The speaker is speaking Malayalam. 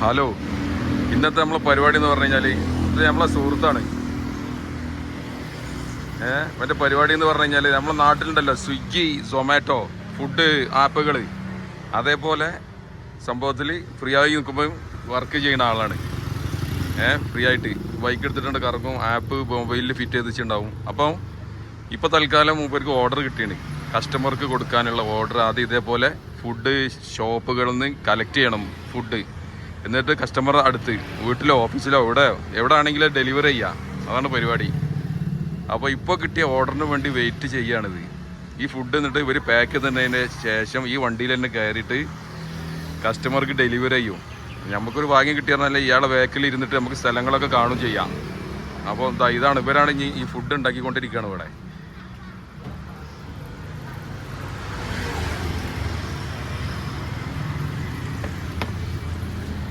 ഹലോ, ഇന്നത്തെ നമ്മളെ പരിപാടി എന്ന് പറഞ്ഞു കഴിഞ്ഞാൽ ഇത് നമ്മളെ സുഹൃത്താണ്. മറ്റേ പരിപാടി എന്ന് പറഞ്ഞു കഴിഞ്ഞാൽ നമ്മളെ നാട്ടിലുണ്ടല്ലോ സ്വിഗ്ഗി, സൊമാറ്റോ ഫുഡ് ആപ്പുകൾ, അതേപോലെ സംഭവത്തിൽ ഫ്രീ ആയി നിൽക്കുമ്പോൾ വർക്ക് ചെയ്യുന്ന ആളാണ്. ഫ്രീ ആയിട്ട് ബൈക്ക് എടുത്തിട്ടുണ്ട്, കറക്കും, ആപ്പ് മൊബൈലിൽ ഫിറ്റ് ചെയ്ത് വെച്ചിട്ടുണ്ടാവും. അപ്പം ഇപ്പോൾ തൽക്കാലം മൂപ്പർക്ക് ഓർഡർ കിട്ടിയാണ്, കസ്റ്റമർക്ക് കൊടുക്കാനുള്ള ഓർഡർ. ആദ്യം ഇതേപോലെ ഫുഡ് ഷോപ്പുകളിൽ നിന്ന് കളക്ട് ചെയ്യണം ഫുഡ്, എന്നിട്ട് കസ്റ്റമർ അടുത്ത് വീട്ടിലോ ഓഫീസിലോ എവിടെ ആണെങ്കിലും ഡെലിവറി ചെയ്യാം. അതാണ് പരിപാടി. അപ്പോൾ ഇപ്പോൾ കിട്ടിയ ഓർഡറിന് വേണ്ടി വെയിറ്റ് ചെയ്യുകയാണിത്. ഈ ഫുഡ് എന്നിട്ട് ഇവർ പാക്ക് ചെയ്തതിന് ശേഷം ഈ വണ്ടിയിൽ തന്നെ കയറിയിട്ട് കസ്റ്റമർക്ക് ഡെലിവറി ചെയ്യും. നമുക്കൊരു ഭാഗ്യം കിട്ടിയാൽ ഇയാളെ ബാക്കിൽ ഇരുന്നിട്ട് നമുക്ക് സ്ഥലങ്ങളൊക്കെ കാണും ചെയ്യാം. അപ്പോൾ ഇതാണ് ഇവരാണ് ഈ ഫുഡ് ഉണ്ടാക്കിക്കൊണ്ടിരിക്കുകയാണ് ഇവിടെ.